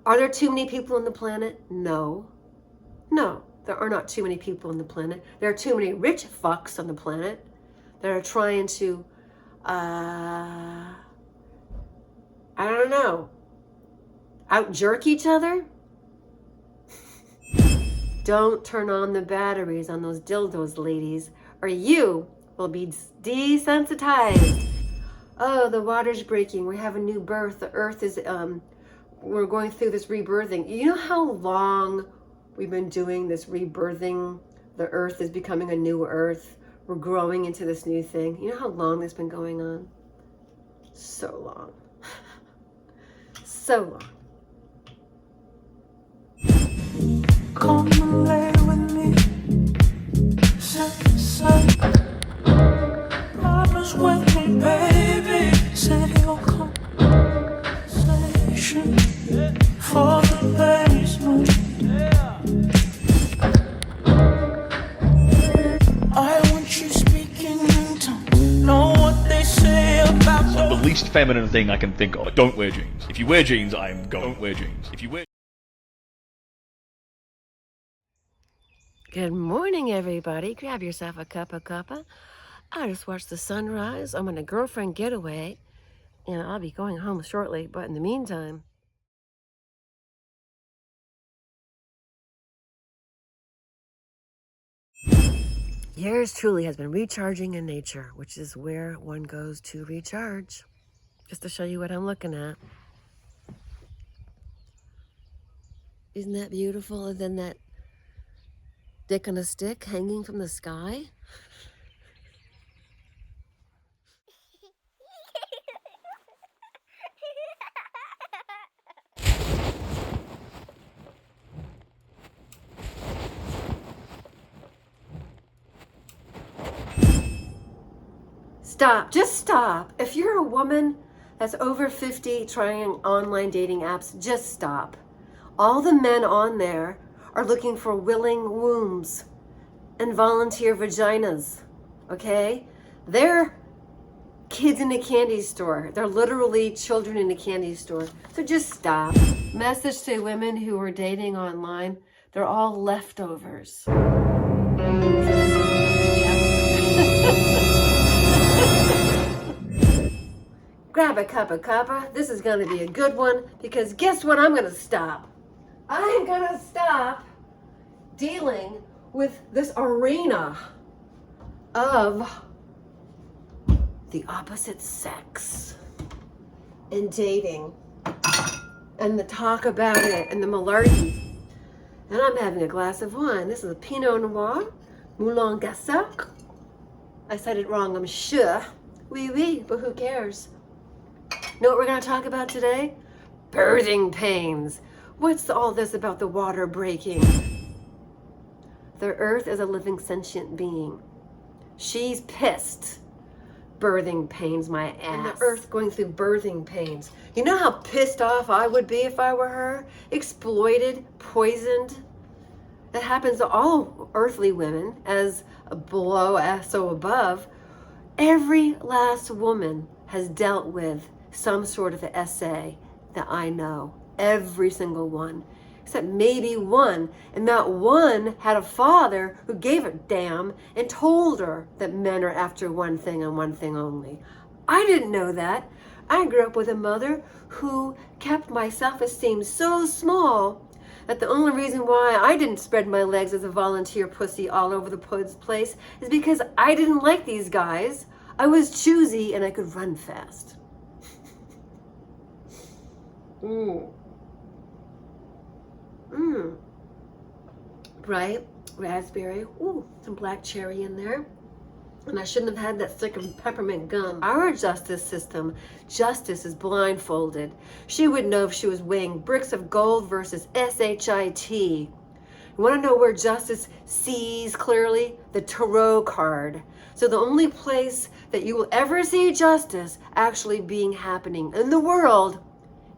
Are there too many people on the planet? No. No, there are not too many people on the planet. There are too many rich fucks on the planet that are trying to, I don't know, out-jerk each other? Don't turn on the batteries on those dildos, ladies, or you will be desensitized. Oh, the water's breaking. We have a new birth. The earth is, we're going through this rebirthing. You know how long we've been doing this rebirthing? The earth is becoming a new earth. We're growing into this new thing. You know how long this has been going on? So long. So long. Come and lay with me. Promise with me, baby. Said you'll come. Conversation for the basement. I want you speaking in tongues. Know what they say about The least feminine thing I can think of. Don't wear jeans. If you wear jeans, I'm going. Don't wear jeans. If you wear. Good morning, everybody. Grab yourself a cup of cuppa. I just watched the sunrise. I'm on a girlfriend getaway, and I'll be going home shortly. But in the meantime, yours truly has been recharging in nature, which is where one goes to recharge. Just to show you what I'm looking at. Isn't that beautiful? And then that dick on a stick hanging from the sky. Stop. Just stop. If you're a woman that's over 50 trying online dating apps, just stop. All the men on there are looking for willing wombs and volunteer vaginas, okay? They're kids in a candy store. They're literally children in a candy store. So just stop. Message to women who are dating online, they're all leftovers. Grab a cup of cuppa. This is going to be a good one because guess what? I'm going to stop. I'm going to stop dealing with this arena of the opposite sex and dating and the talk about it and the malarkey. And I'm having a glass of wine. This is a Pinot Noir, Moulin Gassac. I said it wrong, I'm sure. Oui, oui, but who cares? Know what we're going to talk about today? Birthing pains. What's all this about the water breaking? The earth is a living sentient being. She's pissed. Birthing pains, my ass. And the earth going through birthing pains. You know how pissed off I would be if I were her? Exploited, poisoned. That happens to all earthly women, as below, as so above. Every last woman has dealt with some sort of essay that I know. Every single one. Except maybe one. And that one had a father who gave a damn and told her that men are after one thing and one thing only. I didn't know that. I grew up with a mother who kept my self-esteem so small that the only reason why I didn't spread my legs as a volunteer pussy all over the place is because I didn't like these guys. I was choosy and I could run fast. Right? Raspberry. Ooh, some black cherry in there. And I shouldn't have had that stick of peppermint gum. Our justice system, justice is blindfolded. She would know if she was weighing bricks of gold versus SHIT. You want to know where justice sees clearly? The tarot card. So the only place that you will ever see justice actually happening in the world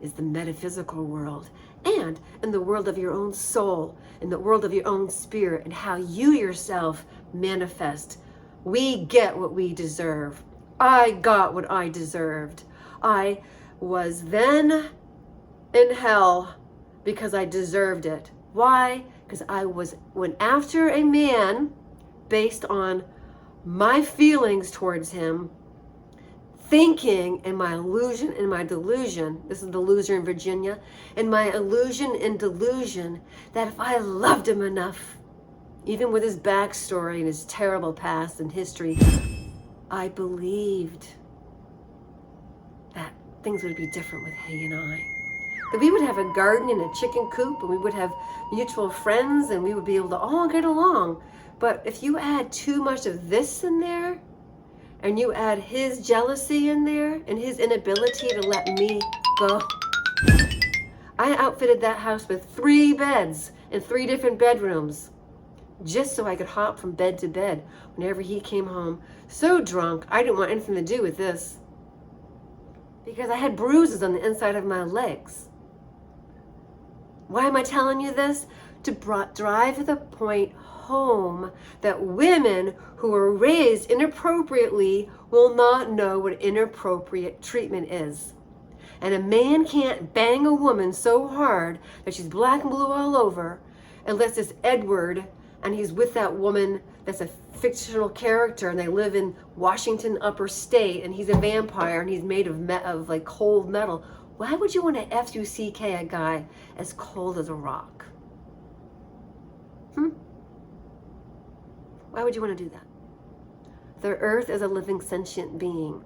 is the metaphysical world. And in the world of your own soul, in the world of your own spirit, and how you yourself manifest. We get what we deserve. I got what I deserved. I was then in hell because I deserved it. Why? Because I went after a man based on my feelings towards him, thinking in my illusion and my delusion, this is the loser in Virginia, in my illusion and delusion that if I loved him enough, even with his backstory and his terrible past and history, I believed that things would be different with he and I. That we would have a garden and a chicken coop, and we would have mutual friends, and we would be able to all get along. But if you add too much of this in there, and you add his jealousy in there, and his inability to let me go. I outfitted that house with 3 beds and 3 different bedrooms, just so I could hop from bed to bed whenever he came home so drunk I didn't want anything to do with this, because I had bruises on the inside of my legs. Why am I telling you this? To drive the point home that women who are raised inappropriately will not know what inappropriate treatment is. And a man can't bang a woman so hard that she's black and blue all over unless it's Edward and he's with that woman that's a fictional character and they live in Washington upper state and he's a vampire and he's made of like cold metal. Why would you want to F-U-C-K a guy as cold as a rock? Why would you want to do that? The earth is a living sentient being.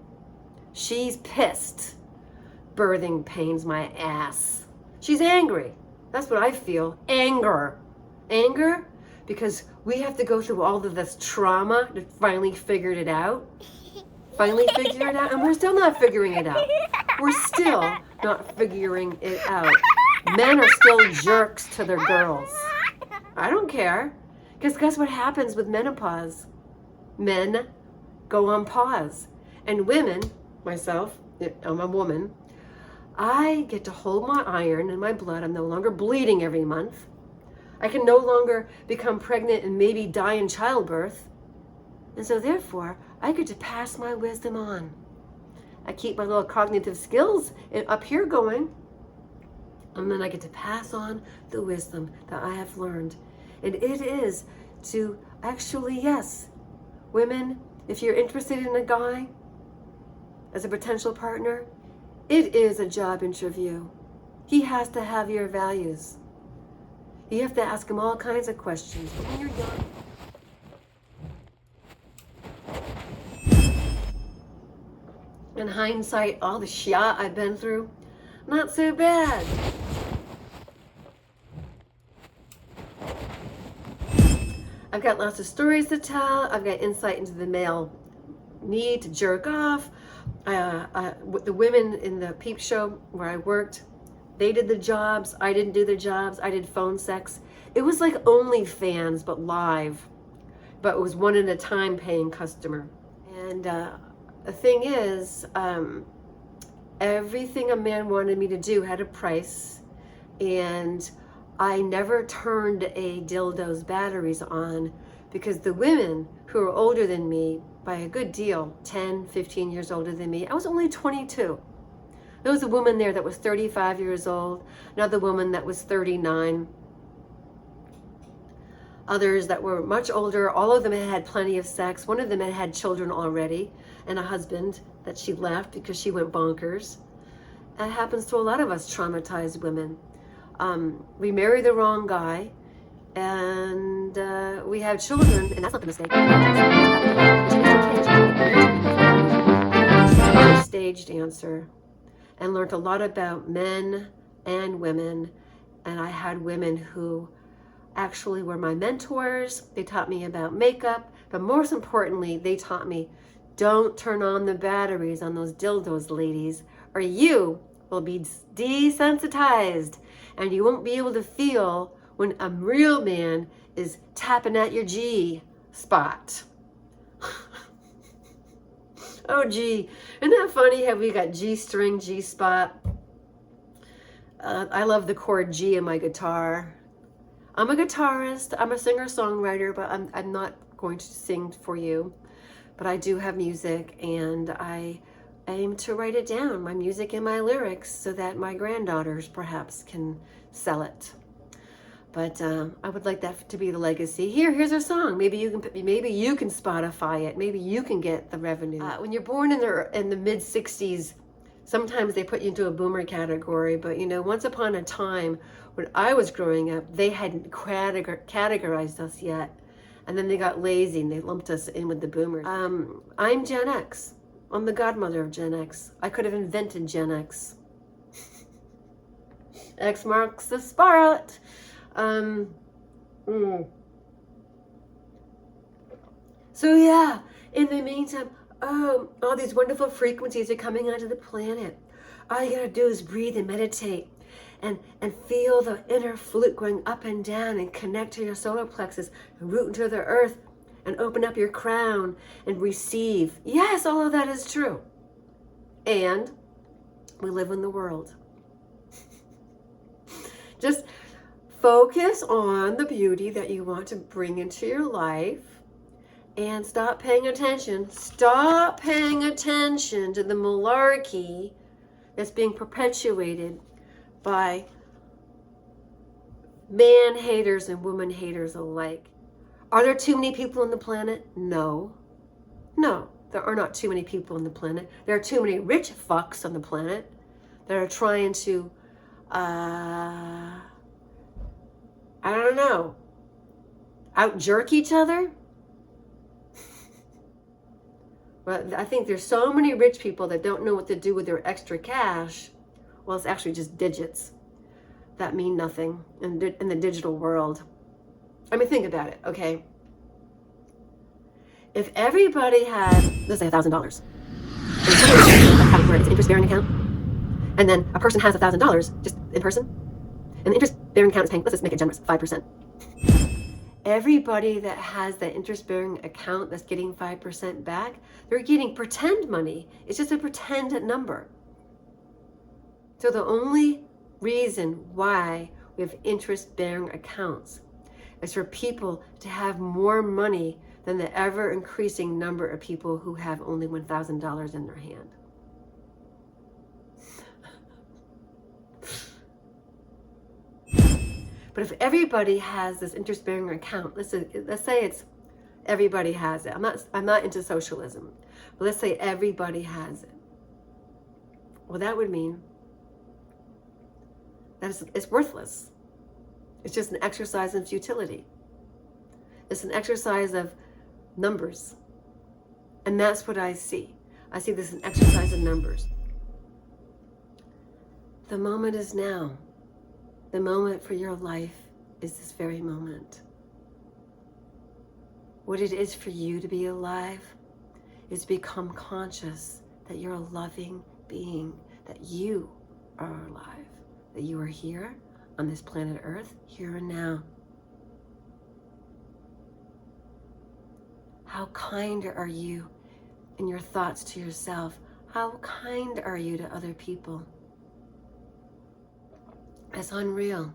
She's pissed. Birthing pains my ass. She's angry. That's what I feel. Anger. Anger because we have to go through all of this trauma to finally figure it out. And we're still not figuring it out. We're still not figuring it out. Men are still jerks to their girls. I don't care. Because guess what happens with menopause? Men go on pause. And women, myself, I'm a woman, I get to hold my iron and my blood. I'm no longer bleeding every month. I can no longer become pregnant and maybe die in childbirth. And so therefore, I get to pass my wisdom on. I keep my little cognitive skills up here going. And then I get to pass on the wisdom that I have learned. And it is to actually, yes, women, if you're interested in a guy as a potential partner, it is a job interview. He has to have your values. You have to ask him all kinds of questions. But when you're young, in hindsight, all the shit I've been through, not so bad. I've got lots of stories to tell. I've got insight into the male need to jerk off. The women in the peep show where I worked, they did the jobs. I didn't do the jobs. I did phone sex. It was like OnlyFans, but live. But it was one at a time paying customer. And the thing is, everything a man wanted me to do had a price. And I never turned a dildo's batteries on because the women who were older than me by a good deal, 10, 15 years older than me, I was only 22. There was a woman there that was 35 years old, another woman that was 39, others that were much older. All of them had had plenty of sex. One of them had had children already and a husband that she left because she went bonkers. That happens to a lot of us traumatized women. We marry the wrong guy and we have children, and that's not the mistake. I was a stage dancer and learned a lot about men and women, and I had women who actually were my mentors. They taught me about makeup, but most importantly, they taught me, don't turn on the batteries on those dildos, ladies, or you will be desensitized and you won't be able to feel when a real man is tapping at your G spot. Oh, gee, isn't that funny how we got G string, G spot? I love the chord G in my guitar. I'm a guitarist, I'm a singer-songwriter, but I'm not going to sing for you. But I do have music, and I aim to write it down, my music and my lyrics, so that my granddaughters perhaps can sell it. But I would like that to be the legacy. Here's our song. Maybe you can Spotify it. Maybe you can get the revenue. When you're born in the mid '60s, sometimes they put you into a boomer category. But once upon a time, when I was growing up, they hadn't categorized us yet, and then they got lazy and they lumped us in with the boomers. I'm Gen X. I'm the godmother of Gen X. I could have invented Gen X. X marks the spot. So yeah, in the meantime, all these wonderful frequencies are coming onto the planet. All you gotta do is breathe and meditate and feel the inner flute going up and down and connect to your solar plexus and root into the earth and open up your crown and receive. Yes, all of that is true. And we live in the world. Just focus on the beauty that you want to bring into your life and stop paying attention. Stop paying attention to the malarkey that's being perpetuated by man haters and woman haters alike. Are there too many people on the planet? No. No, there are not too many people on the planet. There are too many rich fucks on the planet that are trying to, I don't know, out-jerk each other? Well, I think there's so many rich people that don't know what to do with their extra cash. Well, it's actually just digits that mean nothing in the digital world. I mean, think about it, okay? If everybody had, let's say $1,000, account where it's an interest-bearing account, and then a person has $1,000 just in person, and the interest-bearing account is paying, let's just make it generous, 5%. Everybody that has that interest-bearing account that's getting 5% back, they're getting pretend money. It's just a pretend number. So the only reason why we have interest-bearing accounts is for people to have more money than the ever-increasing number of people who have only $1,000 in their hand. But if everybody has this interest-bearing account, let's say it's everybody has it. I'm not into socialism, but let's say everybody has it. Well, that would mean that it's worthless. It's just an exercise in futility. It's an exercise of numbers. And that's what I see. I see this as an exercise in numbers. The moment is now. The moment for your life is this very moment. What it is for you to be alive is to become conscious that you're a loving being, that you are alive, that you are here on this planet Earth, here and now. How kind are you in your thoughts to yourself? How kind are you to other people? It's unreal.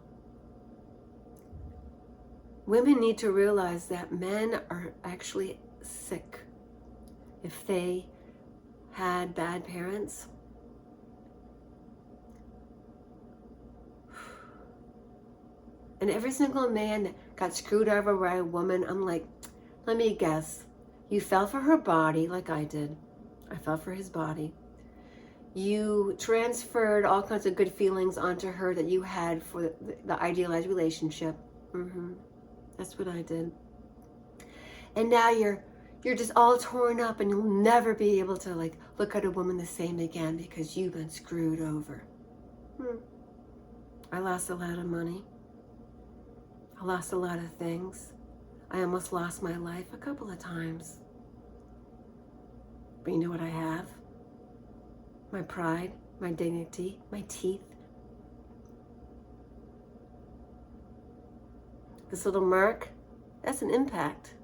Women need to realize that men are actually sick if they had bad parents. And every single man that got screwed over by a woman, I'm like, let me guess. You fell for her body like I did. I fell for his body. You transferred all kinds of good feelings onto her that you had for the idealized relationship. That's what I did. And now you're just all torn up and you'll never be able to look at a woman the same again because you've been screwed over. I lost a lot of money. I lost a lot of things. I almost lost my life a couple of times. But you know what I have? My pride, my dignity, my teeth. This little mark, that's an impact.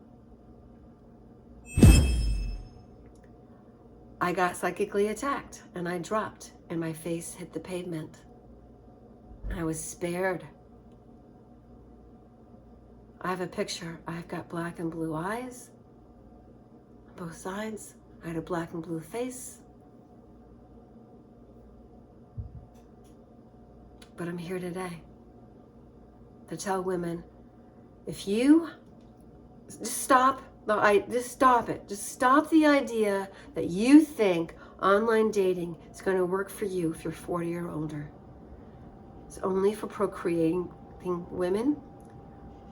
I got psychically attacked and I dropped and my face hit the pavement. And I was spared. I have a picture. I've got black and blue eyes on both sides. I had a black and blue face. But I'm here today to tell women, if you just stop it. Just stop the idea that you think online dating is going to work for you if you're 40 or older. It's only for procreating women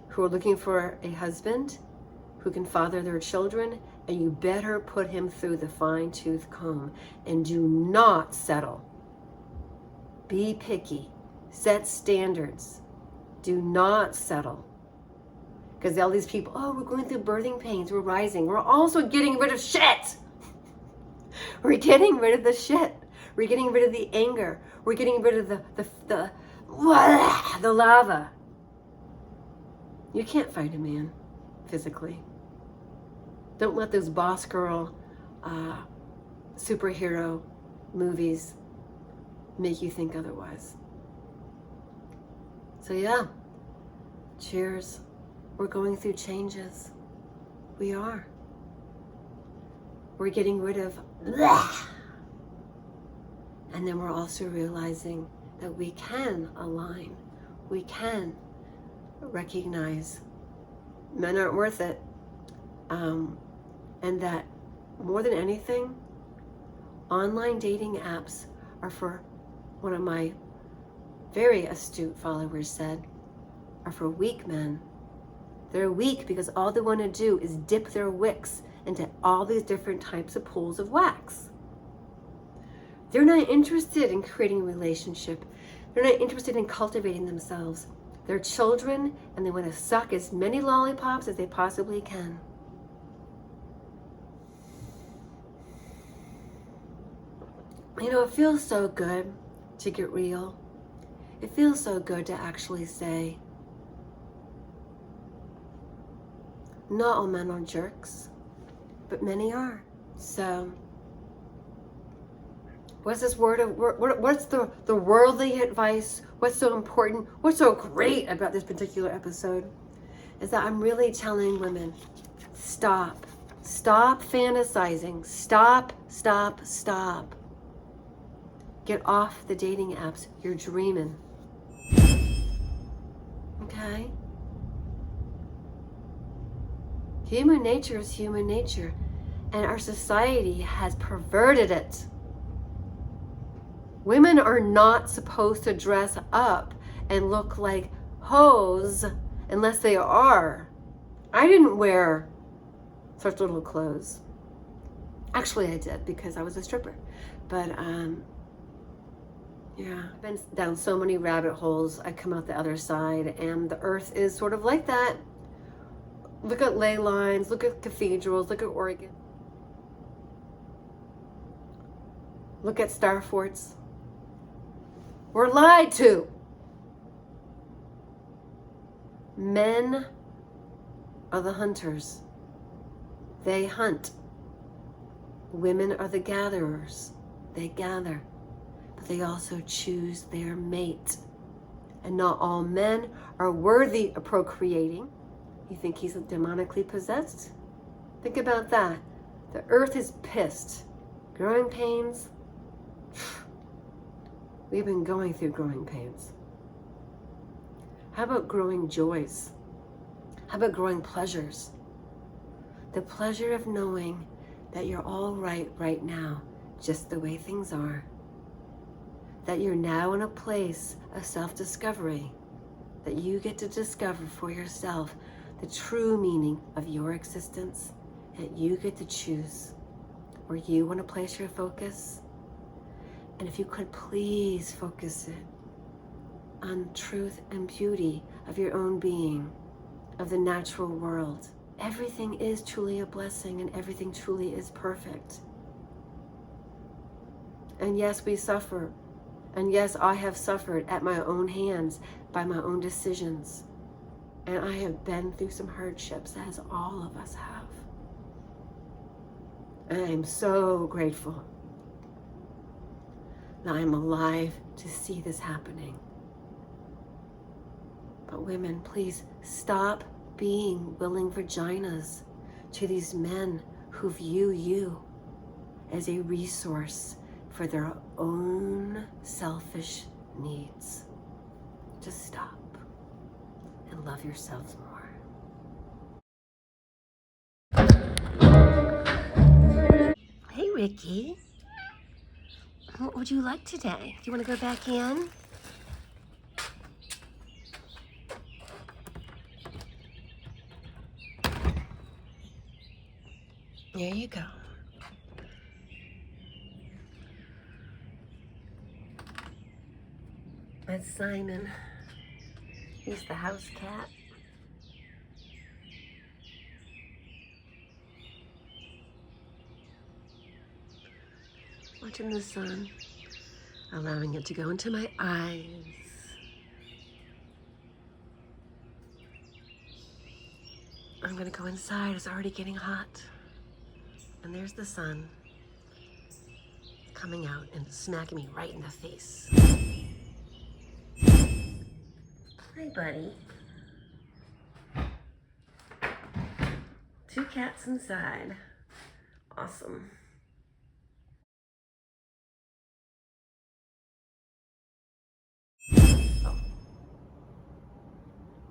who are looking for a husband who can father their children, and you better put him through the fine-tooth comb and do not settle. Be picky. Set standards. Do not settle. Because all these people, oh, we're going through birthing pains, we're rising. We're also getting rid of shit. We're getting rid of the shit. We're getting rid of the anger. We're getting rid of the lava. You can't fight a man physically. Don't let those boss girl superhero movies make you think otherwise. So yeah, cheers. We're going through changes. We are. We're getting rid of blah. And then we're also realizing that we can align. We can recognize men aren't worth it. And that more than anything, online dating apps are for, one of my very astute followers said, are for weak men. They're weak because all they want to do is dip their wicks into all these different types of pools of wax. They're not interested in creating a relationship. They're not interested in cultivating themselves. They're children, and they want to suck as many lollipops as they possibly can. You know, it feels so good to get real. It feels so good to actually say, not all men are jerks, but many are. So, what's this what's the worldly advice? What's so important? What's so great about this particular episode is that I'm really telling women, stop. Stop fantasizing. Stop. Get off the dating apps. You're dreaming. Okay? Human nature is human nature, and our society has perverted it. Women are not supposed to dress up and look like hoes unless they are. I didn't wear such little clothes. Actually, I did because I was a stripper. But, yeah, I've been down so many rabbit holes. I come out the other side, and the earth is sort of like that. Look at ley lines, look at cathedrals, look at Oregon. Look at star forts. We're lied to. Men are the hunters. They hunt. Women are the gatherers. They gather. But they also choose their mate. And not all men are worthy of procreating. You think he's demonically possessed? Think about that. The earth is pissed. Growing pains. We've been going through growing pains. How about growing joys? How about growing pleasures? The pleasure of knowing that you're all right now, just the way things are. That you're now in a place of self-discovery. That you get to discover for yourself the true meaning of your existence, that you get to choose where you want to place your focus. And if you could please focus it on truth and beauty of your own being, of the natural world. Everything is truly a blessing and everything truly is perfect. And yes, we suffer. And yes, I have suffered at my own hands by my own decisions. And I have been through some hardships, as all of us have. And I am so grateful that I'm alive to see this happening. But women, please stop being willing vaginas to these men who view you as a resource for their own selfish needs. Just stop and love yourselves more. Hey, Ricky. What would you like today? Do you want to go back in? There you go. That's Simon. He's the house cat. Watching the sun, allowing it to go into my eyes. I'm gonna go inside, it's already getting hot. And there's the sun coming out and smacking me right in the face. Hi, buddy. Two cats inside. Awesome.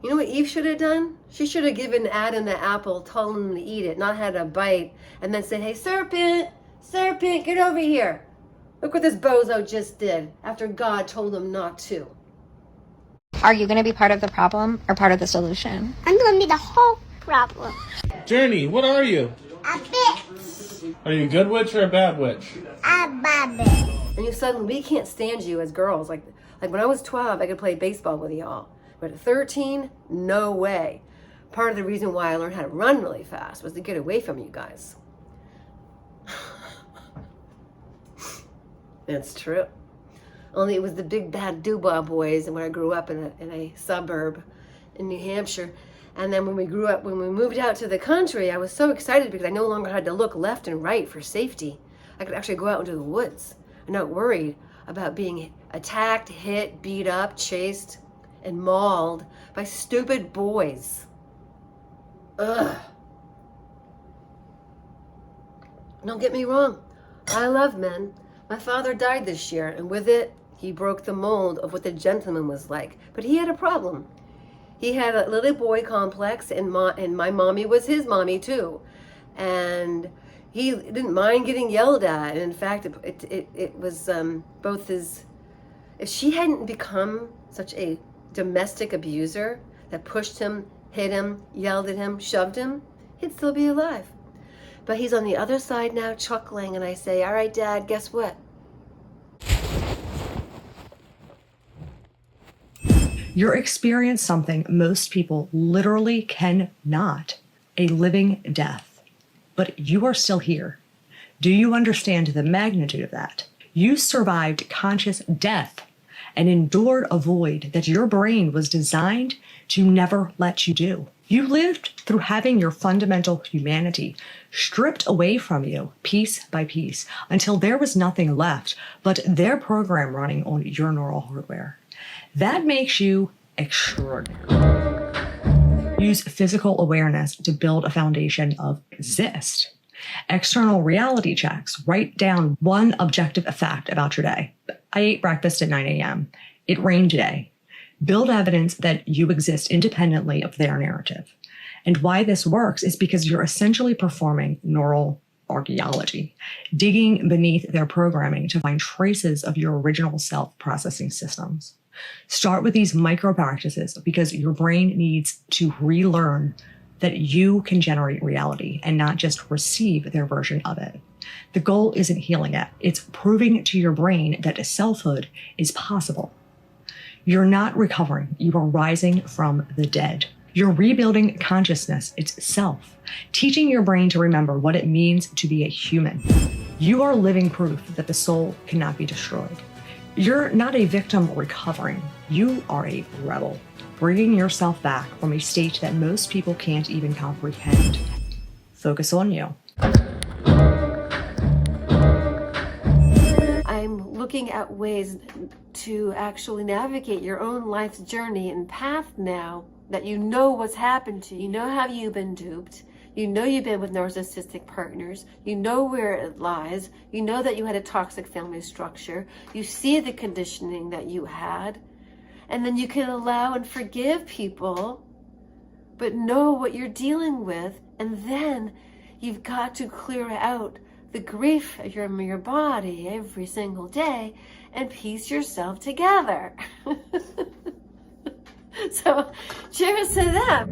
You know what Eve should have done? She should have given Adam the apple, told him to eat it, not had a bite, and then said, hey, serpent, serpent, get over here. Look what this bozo just did after God told him not to. Are you going to be part of the problem or part of the solution? I'm gonna be the whole problem. Journey, what are you? A bitch. Are you a good witch or a bad witch? A baby. And you suddenly, we can't stand you as girls. Like when I was 12, I could play baseball with y'all. But at 13, no way. Part of the reason why I learned how to run really fast was to get away from you guys. That's true. Only it was the big bad doo-bah boys, and when I grew up in a suburb in New Hampshire. And then when we moved out to the country, I was so excited because I no longer had to look left and right for safety. I could actually go out into the woods. I'm not worried about being attacked, hit, beat up, chased, and mauled by stupid boys. Ugh. Don't get me wrong. I love men. My father died this year, and with it, he broke the mold of what the gentleman was like. But he had a problem. He had a little boy complex, and my mommy was his mommy too. And he didn't mind getting yelled at. And in fact, it was both his... If she hadn't become such a domestic abuser that pushed him, hit him, yelled at him, shoved him, he'd still be alive. But he's on the other side now chuckling, and I say, all right, Dad, guess what? You're experiencing something most people literally cannot, a living death. But you are still here. Do you understand the magnitude of that? You survived conscious death and endured a void that your brain was designed to never let you do. You lived through having your fundamental humanity stripped away from you piece by piece until there was nothing left but their program running on your neural hardware. That makes you extraordinary. Use physical awareness to build a foundation of exist. External reality checks. Write down one objective fact about your day. I ate breakfast at 9 a.m. It rained today. Build evidence that you exist independently of their narrative. And why this works is because you're essentially performing neural archaeology, digging beneath their programming to find traces of your original self-processing systems. Start with these micro practices because your brain needs to relearn that you can generate reality and not just receive their version of it. The goal isn't healing it. It's proving to your brain that selfhood is possible. You're not recovering. You are rising from the dead. You're rebuilding consciousness itself, teaching your brain to remember what it means to be a human. You are living proof that the soul cannot be destroyed. You're not a victim recovering. You are a rebel, bringing yourself back from a state that most people can't even comprehend. Focus on you. I'm looking at ways to actually navigate your own life's journey and path now that you know what's happened to you. You know how you've been duped. You know you've been with narcissistic partners. You know where it lies. You know that you had a toxic family structure. You see the conditioning that you had. And then you can allow and forgive people, but know what you're dealing with. And then you've got to clear out the grief from your body every single day and piece yourself together. So cheers to that.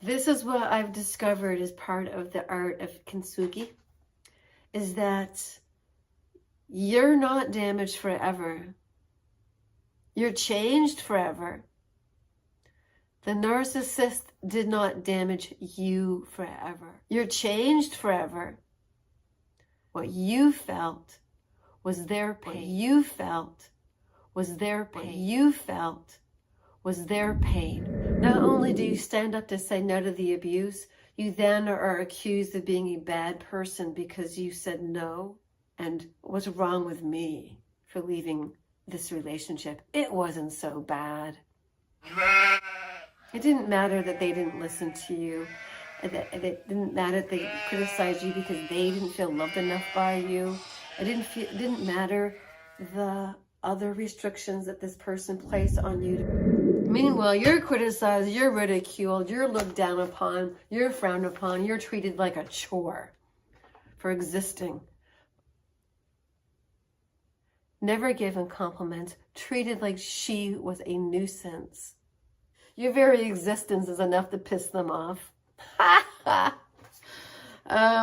This is what I've discovered as part of the art of kintsugi, is that you're not damaged forever. You're changed forever. The narcissist did not damage you forever. You're changed forever. What you felt was their pain. What you felt was their pain. What you felt was their pain. Not only do you stand up to say no to the abuse, you then are accused of being a bad person because you said no. And what's wrong with me for leaving this relationship? It wasn't so bad. It didn't matter that they didn't listen to you. It didn't matter that they criticized you because they didn't feel loved enough by you. It didn't matter the other restrictions that this person placed on you. Meanwhile, you're criticized, you're ridiculed, you're looked down upon, you're frowned upon, you're treated like a chore for existing. Never given compliments, treated like she was a nuisance. Your very existence is enough to piss them off. Oh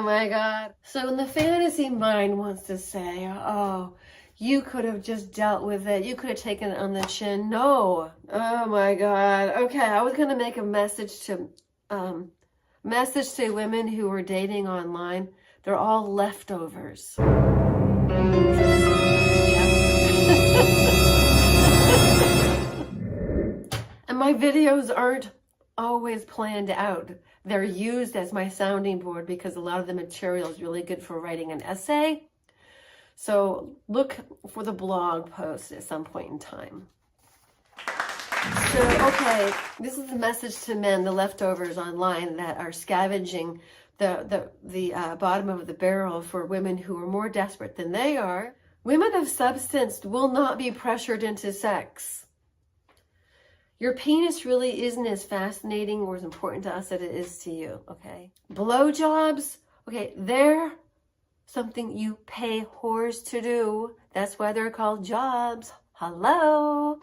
my God. So when the fantasy mind wants to say, oh, you could have just dealt with it, you could have taken it on the chin. No. Oh my God. Okay, I was gonna make a message to women who are dating online. They're all leftovers. And my videos aren't always planned out. They're used as my sounding board because a lot of the material is really good for writing an essay. So look for the blog post at some point in time. So, okay, this is the message to men, the leftovers online that are scavenging the bottom of the barrel for women who are more desperate than they are. Women of substance will not be pressured into sex. Your penis really isn't as fascinating or as important to us as it is to you, okay? Blowjobs, okay, they're something you pay whores to do. That's why they're called jobs. Hello?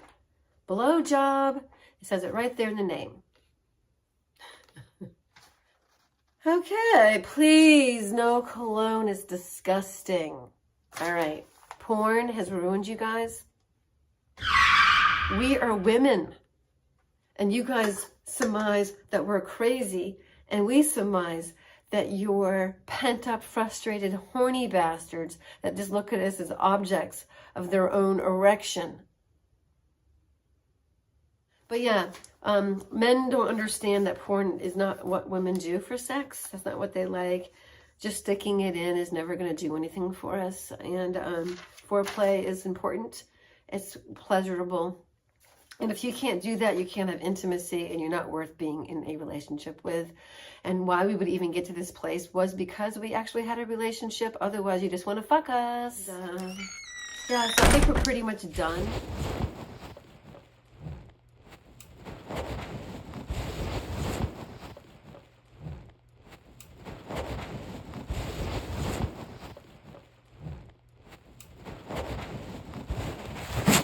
Blowjob. It says it right there in the name. Okay, please, no cologne is disgusting. All right, porn has ruined you guys. We are women. And you guys surmise that we're crazy, and we surmise that you're pent-up, frustrated, horny bastards that just look at us as objects of their own erection. But yeah, men don't understand that porn is not what women do for sex. That's not what they like. Just sticking it in is never going to do anything for us. And foreplay is important. It's pleasurable. And if you can't do that, you can't have intimacy, and you're not worth being in a relationship with. And why we would even get to this place was because we actually had a relationship. Otherwise, you just want to fuck us. Yeah, so I think we're pretty much done.